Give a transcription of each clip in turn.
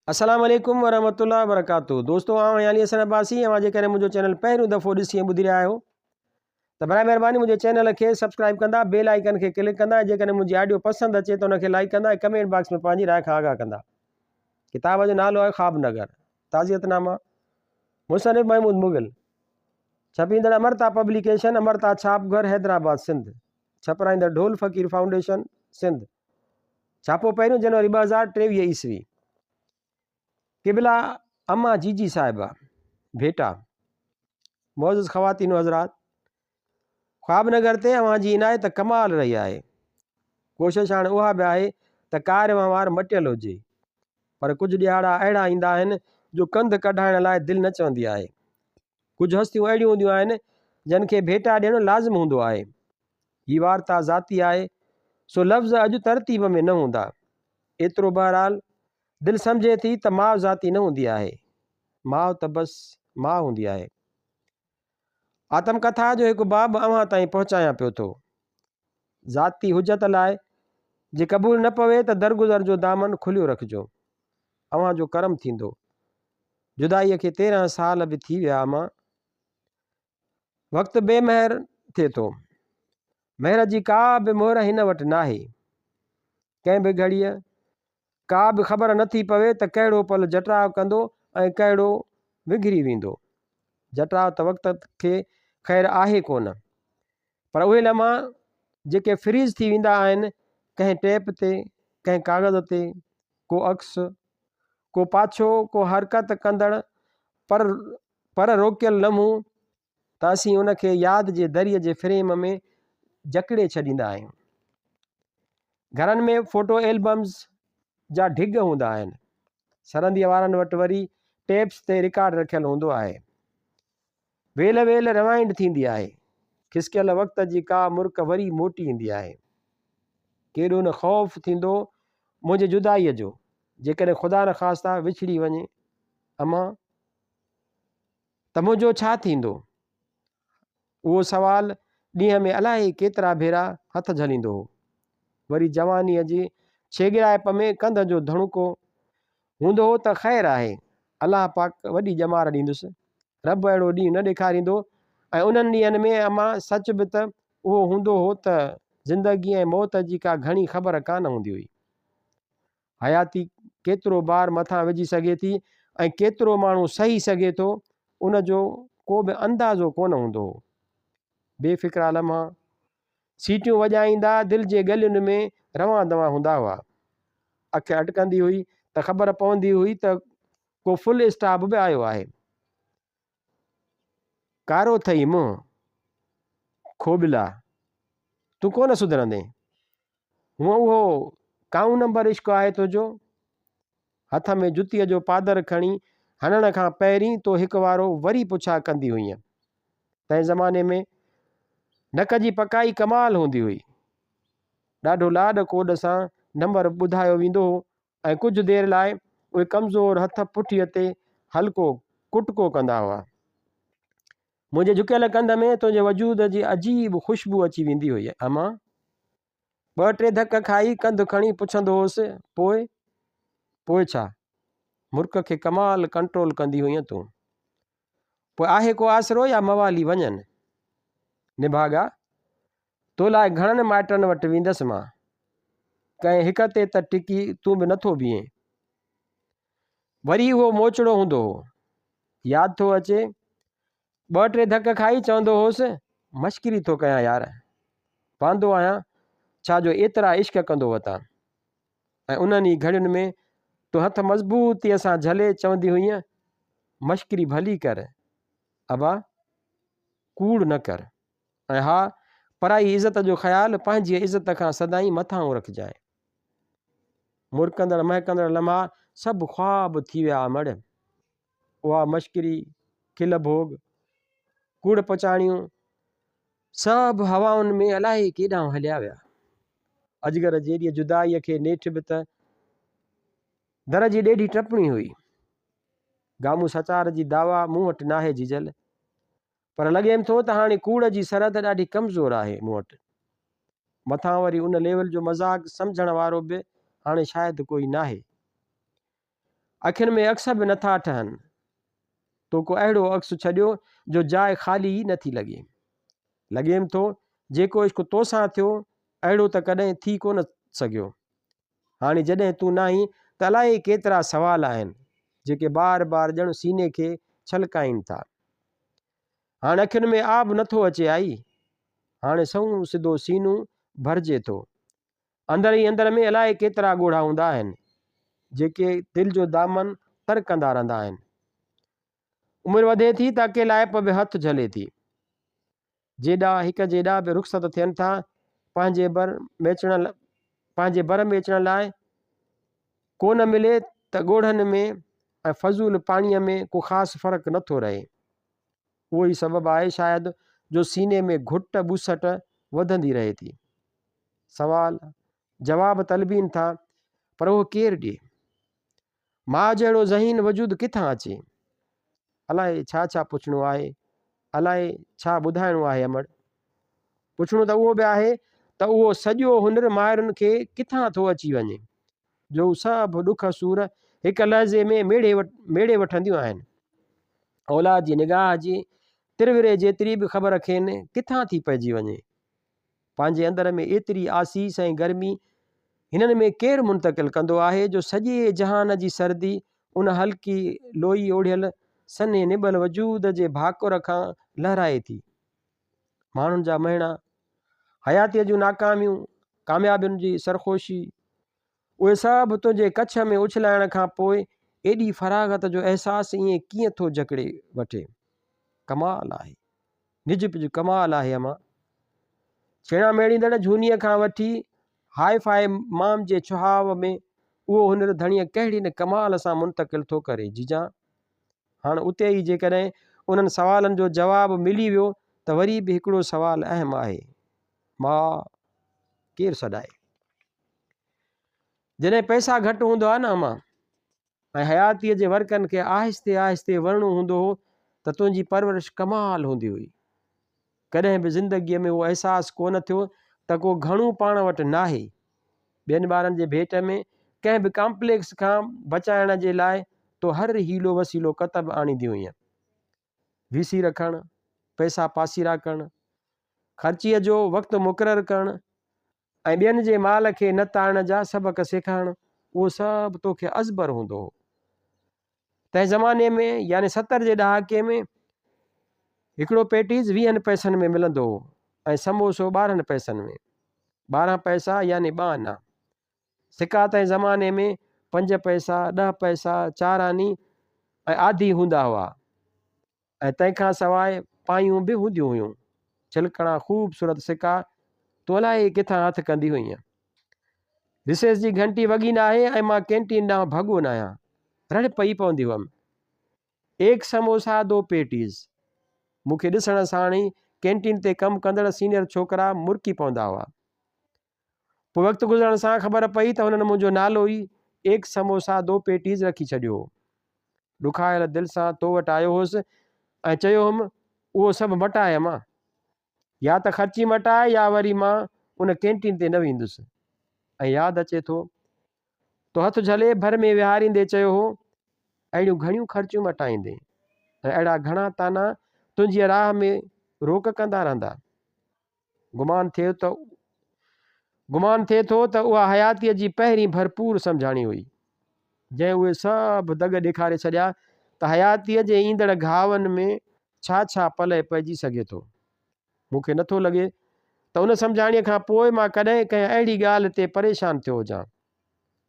अस्सलाम वालेकुम वरहमतुल्लाहि वबरकातुहू। दोस्तों आउं यानी हसन अब्बासी अवां जेकॾहिं मुंहिंजो चैनल पहिरियों दफ़ो ॾिसी ऐं ॿुधी रहिया आहियो त बराए महिरबानी मुंहिंजे चैनल खे सब्सक्राइब कंदा, बेल आइकन खे क्लिक कंदा। जेकॾहिं मुंहिंजी ऑडियो पसंदि अचे त उनखे लाइक कंदा ऐं कमेंट बॉक्स में पंहिंजी राय खां आगाह कंदा। किताब जो नालो आहे ख्वाबनगर, ताज़ियतनामा, मुसनिफ़ महमूद मुग़ल, छपींदड़ अमरता पब्लिकेशन, अमरता छापघर, हैदराबाद सिंध, छपराईंदड़ ढोल फ़कीर फाउंडेशन सिंध, छापो पहिरियों जनवरी 2023 ईस्वी। क़िबला अम्मा जीजी साहिबा भेटा। मौजूद ख़वातीन हज़रात, ख्वाबनगर ते अवां जी इनायत कमाल रही आहे। कोशिशि हाणे उहा बि आहे त कार वहिंवार मटियल हुजे, पर कुझु ॾियारा अहिड़ा ईंदा आहिनि जो कंध कढाइण लाइ दिलि न चवंदी आहे। कुझु हस्तियूं अहिड़ियूं हूंदियूं आहिनि जिन खे भेटा ॾियणु लाज़िम हूंदो आहे। हीअ वार्ता ज़ाती आहे, सो लफ़्ज़ अॼु तरतीब में न हूंदा। एतिरो बहरहाल दिलि सम्झे थी त माउ ज़ाती न हूंदी आहे, माउ त बसि माउ हूंदी आहे। आतमकथा जो हिकु बाब अव्हां ताईं पहुचायां पियो थो। ज़ाती हुजत लाइ जे क़बूल न पवे त दरगुज़र जो दामन खुलियो रखिजो, अव्हां जो करम थींदो। जुदाईअ खे 13 साल बि थी विया अम्मा। वक़्तु बेमहर थिए थो, महर जी का बि मोहर हिन वटि नाहे। कंहिं बि घड़ीअ का बि ख़बर नथी पवे त कहिड़ो पल जटराव कंदो ऐं कहिड़ो विघिरी वेंदो। जटराव त वक़्त खे ख़ैर आहे कोन, पर उहे लम्हा जेके फ्रीज़ थी वेंदा आहिनि, कंहिं टेप ते, कंहिं कागज़ ते, को अक्स, को पाछो, को हरकत कंदड़ पर रोकियल लम्हो, त असीं उनखे यादि जे दरिया जे फ्रेम में जकड़े छॾींदा आहियूं। घरनि में फ़ोटो एल्बम्स जा ढिग हूंदा आहिनि, सरंदीअ वारनि वटि वरी टेप्स ते रिकॉर्ड रखियलु हूंदो आहे। वेल वेल रिवाइंड थींदी आहे, खिसकियल वक़्त जी का मुर्क वरी मोटी ईंदी आहे। केॾो न ख़ौफ़ थींदो मुंहिंजे जुदाईअ जो, जेकॾहिं ख़ुदा न ख़ास्ता विछड़ी वञे अम्मा, त मुंहिंजो छा थींदो? उहो सवाल ॾींहं में अलाए केतिरा भेरा हथ झलींदो हो। वरी जवानीअ जी छेगिराइप में कंध जो धणुको हूंदो हो त ख़ैरु आहे, अलाह पाक वॾी ॼमार ॾींदुसि। रब अहिड़ो ॾींहुं न ॾेखारींदो। ऐं उन्हनि ॾींहंनि में अम्मा सच बि त उहो हूंदो हो त ज़िंदगी ऐं मौत जी का घणी ख़बर कान हूंदी हुई। हयाती केतिरो बार मथां विझी सघे थी ऐं केतिरो माण्हू सही सघे थो, उन जो को बि अंदाज़ो कोन हूंदो हो। बेफ़िक्रा लम्हा सीटियूं वॼाईंदा दिलि जे गलियुनि में रवां दवां हूंदा हुआ। अखि अटकंदी हुई त ख़बर पवंदी हुई त को फुल स्टॉप बि आयो आहे। कारो थई मुंहुं खोबिला, तूं कोन सुधरंदे, हूअं उहो काऊं नंबर इश्क़ आहे तुंहिंजो। हथ में जुतीअ जो पादर खणी हणण खां पहिरीं तो हिकु वारो वरी पुछा कंदी हुई। तंहिं ज़माने में नक जी पकाई कमाल हूंदी हुई। ॾाढो लाॾ कोॾ सां नंबर ॿुधायो वेंदो हो ऐं कुझु देरि लाइ उहे कमज़ोर हथ पुठीअ ते हल्को कुटको कंदा हुआ। मुंहिंजे झुकियल कंध में तुंहिंजे वजूद जी अजीब ख़ुशबू अची वेंदी हुई अम्मा। 2-3 धक खाई कंधु खणी पुछंदो हुउसि, पोइ छा? मुर्क खे कमाल कंट्रोल कंदी हुईं तूं। पोइ आहे को आसिरो या मवाली वञनि? निभागा, तो लाइ घणनि माइटनि वटि वेंदसि मां, कंहिं हिक ते त टिकी तूं बि नथो बीहें। वरी उहो मोचड़ो हूंदो हो, यादि थो अचे। 2-3 धक खाई चवंदो हुउसि, मश्किरी थो कयां यार, वांदो आहियां छा जो एतिरा इश्क कंदो वतां। ऐं उन्हनि ई घड़ियुनि में तो हथ मज़बूतीअ सां झले चवंदी हुईं, मश्किरी भली कर अबा, कूड़ न कर। ऐं हा, पराई इज़त जो ख़्यालु पंहिंजी इज़त खां सदाईं मथां रखिजांइ। मुरकंदड़ महकंदड़ लम्हा सभु ख़्वाब थी विया मड़। उहा मश्किरी, खिल भोग, कूड़ पचाणियूं सभु हवाउनि में अलाए केॾांहुं हलिया विया। अजगर जहिड़ी जुदाईअ खे नेठि बि त दर जी ॾेढी टपणी हुई। गामू सचार जी दावा मूं वटि नाहे जीजल, पर लॻेमि थो त हाणे कूड़ जी सरहद ॾाढी कमज़ोर आहे मूं वटि। मथां वरी उन लेवल जो मज़ाक़ सम्झण वारो बि हाणे शायदि कोई नाहे। अखियुनि में अक्स बि नथा ठहनि, तो को अहिड़ो अक्स छॾियो जो जाइ ख़ाली ई नथी लॻे। लॻेमि थो जेको इश्क तोसां थियो अहिड़ो त कॾहिं थी कोन सघियो। हाणे जॾहिं तूं नाहीं त अलाए केतिरा सवाल आहिनि जेके बार बार ॼण सीने खे छलकाइनि था। हाणे अखियुनि में आब नथो अचे आई, हाणे सऊं सिधो सीनो भरिजे थो। अंदरि ई अंदरि में अलाए केतिरा ॻोढ़ा हूंदा आहिनि जेके दिलि जो दामन तर कंदा रहंदा आहिनि। उमिरि वधे थी त अकेलाइप बि हथु झले थी। जेॾा हिक जेॾा बि रुख़्सत थियनि था पंहिंजे बर में अचण लाइ, कोन मिले त ॻोढ़नि में ऐं फज़ूल पाणीअ में को ख़ासि फ़र्क़ु नथो रहे। उहो ई सबबु आहे शायदि जो सीने में घुट ॿुसट वधंदी रहे थी। सवाल जवाब तलबीनि था, पर उहो केरु ॾिए? मां जहिड़ो ज़हीन वजूद किथां अचे? अलाए छा छा पुछणो आहे, अलाए छा ॿुधाइणो आहे अमड़। पुछणो त उहो बि आहे त उहो सॼो हुनर माहिरुनि खे किथां थो अची वञे जो सभु ॾुख सूर हिकु लहज़े में मेड़े वठंदियूं आहिनि। औलाद जी निगाह जी तिरविरे जेतिरी बि ख़बर खेनि किथां थी पइजी वञे। पंहिंजे अंदर में एतिरी आसीस ऐं गर्मी हिननि में केरु मुंतक़िल कंदो आहे जो सॼे जहान जी सर्दी उन हल्की लोई ओढ़ियल सन्हे निबल वजूद जे भाकुर खां लहराए थी। माण्हुनि जा महीना, हयातीअ जूं नाकामियूं, कामयाबियुनि जी सरखोशी, उहे सभु तुंहिंजे कच्छ में उछलाइण खां पोइ एॾी फराग़त जो अहसासु ईअं कीअं थो जकड़े वठे? कमाल आहे, निजु कमाल आहे अमा। छेणा मेड़ींदड़ झूनीअ खां वठी हाई फाई माम जे चुहाव में उहो हुनर धणीअ कहिड़ी न कमाल सां मुंतक़िल थो करे। जीजा हाणे उते ई जेकॾहिं उन्हनि सवालनि जो जवाबु मिली वियो त वरी बि हिकिड़ो सवाल अहम आहे, मां केरु सॾाए? जॾहिं पैसा घटि हूंदो आहे न अमा, ऐं हयातीअ जे वर्कनि खे आहिस्ते आहिस्ते वरणो हूंदो हो त तुंहिंजी परवरिश कमाल हूंदी हुई। कॾहिं बि ज़िंदगीअ में उहो अहसासु कोन थियो त को घणो पाण वटि नाहे। ॿियनि ॿारनि जे भेट में कंहिं बि कॉम्प्लेक्स खां बचाइण जे लाइ तो हर हीलो वसीलो कतब आणींदी हुई। वीसी रखणु, पैसा पासीरा करणु, ख़र्चीअ जो वक़्तु मुक़ररु करणु ऐं ॿियनि जे माल खे न ताड़ण जा सबक़ सेखारणु, उहो सभु तोखे अज़बर हूंदो हो। तंहिं ज़माने में यानी 70 जे ॾहाके में हिकिड़ो पेटीज़ 20 पैसनि में मिलंदो हो ऐं समोसो 12 पैसनि में। 12 पैसा यानी 2 आना। सिका तंहिं ज़माने में 5 पैसा, 10 पैसा, 4 आनी ऐं आधी हूंदा हुआ। ऐं तंहिंखां सवाइ पायूं बि हूंदियूं हुयूं। चिलकणा ख़ूबसूरत सिका तो अलाए किथां हथु कंदी हुई। रिसेस जी घंटी वॻी न आहे ऐं मां कैंटीन ॾांहुं भॻो न आहियां, रड़ पई पवंदी हुअमि। 1 समोसा 2 पेटीज़। मूंखे ॾिसण साण ई कैंटीन ते कमु कंदड़ सीनियर छोकिरा मुरकी पवंदा हुआ। पोइ वक़्तु गुज़रण सां ख़बर पई त हुननि मुंहिंजो नालो ई 1 समोसा 2 पेटीज़ रखी छॾियो। ॾुखायल दिलि सां तो वटि आयो हुउसि ऐं चयो हुउमि उहो सभु मटाए मां, या त ख़र्ची मटाए या वरी मां उन कैंटीन ते न वेंदुसि। ऐं यादि अचे थो तो हथु झले भर में विहारींदे चयो हो, अहिड़ियूं घणियूं ख़र्चियूं मटाईंदे ऐं अहिड़ा घणा ताना तुंहिंजी राह में रोक कंदा रहंदा। गुमान थिए थो त उहा हयातीअ जी पहिरीं भरपूर सम्झाणी हुई, जंहिं उहे सभु दग ॾेखारे छॾिया त हयातीअ जे ईंदड़ घावनि में छा छा पले पइजी सघे थो। मूंखे नथो लॻे त उन सम्झाणीअ खां पोइ मां कॾहिं कंहिं अहिड़ी ॻाल्हि ते परेशान थियो हुजां।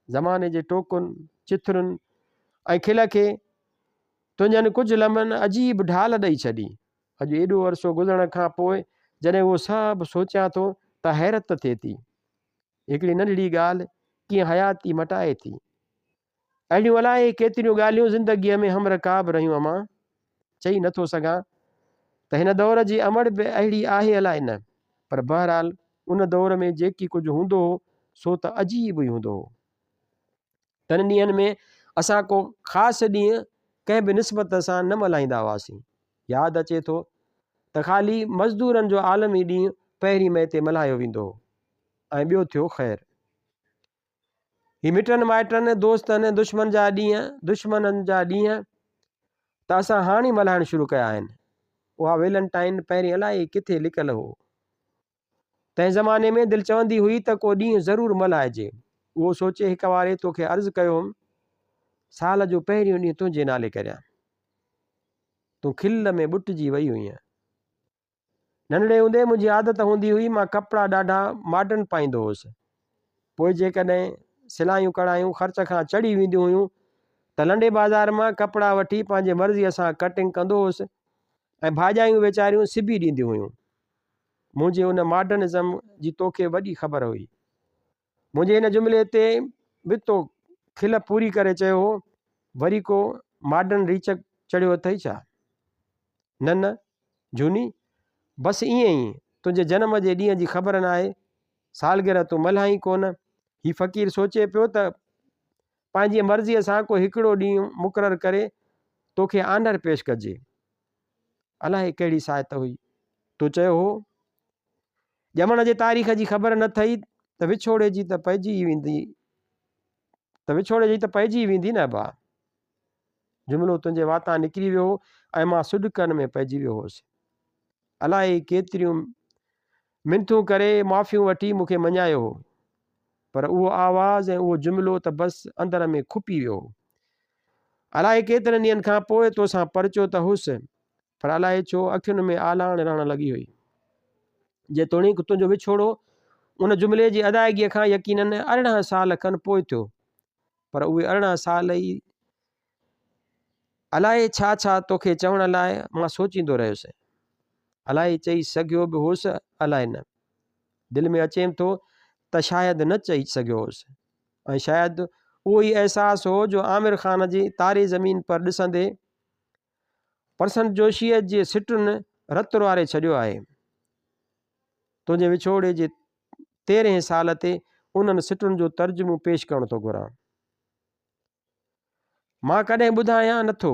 ज़माने जे टोकुनि, चिथरुनि ऐं खिल खे तुंहिंजनि कुझु लम्हनि अजीब ढाल ॾेई छॾी। अॼु एॾो अरसो गुज़रण खां पोइ जॾहिं उहो सभु सोचियां थो त हैरत थिए थी, हिकिड़ी नंढड़ी ॻाल्हि कीअं हयाती मटाए थी। अहिड़ियूं अलाए केतिरियूं ॻाल्हियूं ज़िंदगीअ में हमरकाब रहियूं अमा। चई नथो सघां त हिन दौर जी अमड़ बि अहिड़ी आहे अलाए न, पर बहरहाल उन दौर में जेकी कुझु हूंदो हो सो त अजीब ई हूंदो हो। तन ॾींहंनि में असां को ख़ासि ॾींहुं कंहिं बि निस्बत सां न मल्हाईंदा हुआसीं। यादि अचे थो त ख़ाली मज़दूरनि जो आलमी ॾींहुं पहिरीं मई ते मल्हायो वेंदो हो ऐं ॿियो थियो ख़ैर। ही मिटनि माइटनि दोस्तनि दुश्मन जा ॾींहं दुश्मननि जा ॾींहं त असां हाणे मल्हाइण शुरू कया आहिनि। उहा वेलेंटाइन पहिरीं अलाए किथे लिकियलु हो। तंहिं ज़माने में दिलि चवंदी हुई त को ॾींहुं ज़रूरु मल्हाइजे। उहो सोचे हिकु वारे तोखे अर्ज़ु कयो हुउमि, साल जो पहिरियों ॾींहुं तुंहिंजे नाले करियां। तूं खिल में ॿुटिजी वई हुईं। नंढड़े हूंदे मुंहिंजी आदत हूंदी हुई, मां कपिड़ा ॾाढा मॉडर्न पाईंदो हुउसि। पोइ जेकॾहिं सिलायूं कढ़ायूं ख़र्च खां चढ़ी वेंदियूं हुयूं त लंडे बाज़ार मां कपिड़ा वठी पंहिंजे मर्ज़ीअ सां कटिंग कंदो हुउसि ऐं भाॼायूं वीचारियूं सिबी ॾींदियूं हुयूं। मुंहिंजे उन मॉडर्निज़म जी तोखे वॾी ख़बर हुई। मुंहिंजे हिन जुमिले ते बि तो खिल पूरी करे चयो हो, वरी को मॉडर्न रीच चढ़ियो अथई छा? न झूनी, बसि ईअं ई तुंहिंजे जनम जे ॾींहं जी ख़बर न आहे, सालगिरह तूं मल्हाई कोन। ही फ़क़ीर सोचे पियो त पंहिंजी मर्ज़ीअ सां को हिकिड़ो ॾींहुं मुक़ररु करे तोखे आनर पेश कजे। अलाए कहिड़ी साइत हुई। तूं चयो हो ॼमण जे तारीख़ जी ख़बर न अथई त विछोड़े जी त पइजी वेंदी न भाउ। जुमिलो तुंहिंजे वातां निकिरी वियो ऐं मां सुॾकनि में पइजी वियो हुउसि। अलाए केतिरियूं मिनथूं करे माफ़ियूं वठी मूंखे मञायो हो, पर उहो आवाज़ ऐं उहो जुमिलो त बसि अंदर में खुपी वियो। अलाए केतिरनि ॾींहंनि खां पोइ तोसां परिचो त हुउसि, पर अलाए छो अखियुनि में आलाण रहण लॻी हुई। जेतोणीकि तुंहिंजो विछोड़ो उन जुमिले जी अदायगीअ खां यकीनन 18 साल खनि पोइ थियो, पर उहे 18 साल ई अलाए छा छा तोखे चवण लाइ मां सोचींदो रहियुसि। अलाए चई सघियो बि हुउसि, अलाए न। दिलि में अचेम थो त शायदि न चई सघियो हुउसि, ऐं शायदि उहो ई अहसासु हो जो आमिर ख़ान जी तारे ज़मीन पर ॾिसंदे प्रसन जोशीअ जे सिटुनि रतु वारे छॾियो आहे। तुंहिंजे विछोड़े जे 13 साल ते उन्हनि सिटुनि जो तर्जुमो पेश करणु थो घुरां। मां कॾहिं ॿुधायां नथो,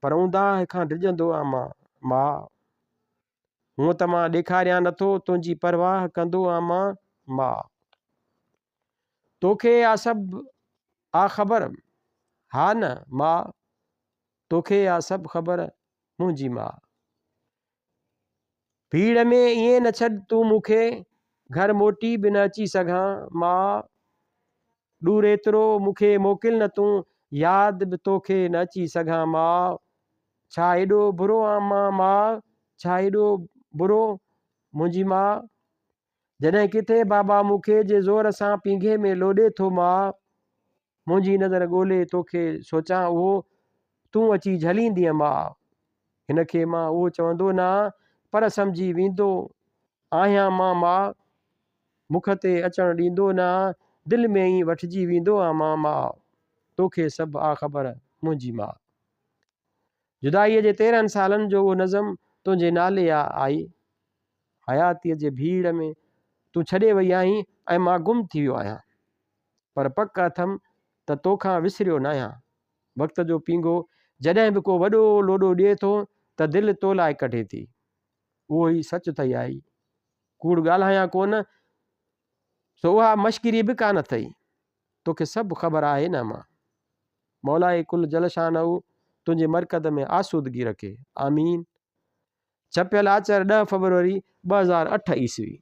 पर ऊंदाह खां डिॼंदो आहियां मां। हूअं त मां ॾेखारियां नथो, तुंहिंजी परवाह कंदो आहियां मां। तोखे आ सभु आ ख़बर, हा न मां, तोखे आ सभु ख़बर मुंहिंजी मां। भीड़ में ईअं न छॾ तूं मूंखे, घर मोटी बि न अची सघां मां। दूर एतिरो मूंखे मोकिल न तूं, यादि बि तोखे न अची सघां मां। छा एॾो बुरो आहियां मां, छा एॾो बुरो मुंहिंजी मां। जॾहिं किथे बाबा मूंखे जे ज़ोर सां पींघे में लोॾे थो मां। मुंहिंजी नज़र ॻोल्हे तोखे सोचां उहो तूं अची झलींदीअ मां। हिन खे मां उहो चवंदो न, पर सम्झी वेंदो आहियां मां। मुख ते अचणु ॾींदो न, दिलि में ई वठिजी वेंदो आहियां मां। तोखे सभु आ ख़बर मुंहिंजी मां। जुदाईअ जे 13 सालनि जो उहो नज़म तुंहिंजे नाले आई। हयातीअ जे भीड़ में तूं छॾे वई आहीं ऐं मां गुम थी वियो आहियां, पर पक अथमि त तोखां विसरियो न आहियां। वक़्त जो पींघो जॾहिं बि को वॾो लोॾो ॾिए थो त दिलि तोलाए कढे थी। उहो ई सच अथई आई, कूड़ ॻाल्हायां कोन, सो उहा मश्किरी बि कान अथई। तोखे सभु ख़बर आहे न मां। मौलाए कुल जलशानहू तुंहिंजे मरकज़ में आसूदगी रखे, आमीन। छपियल आचर 10 फरवरी 2008 ईस्वी।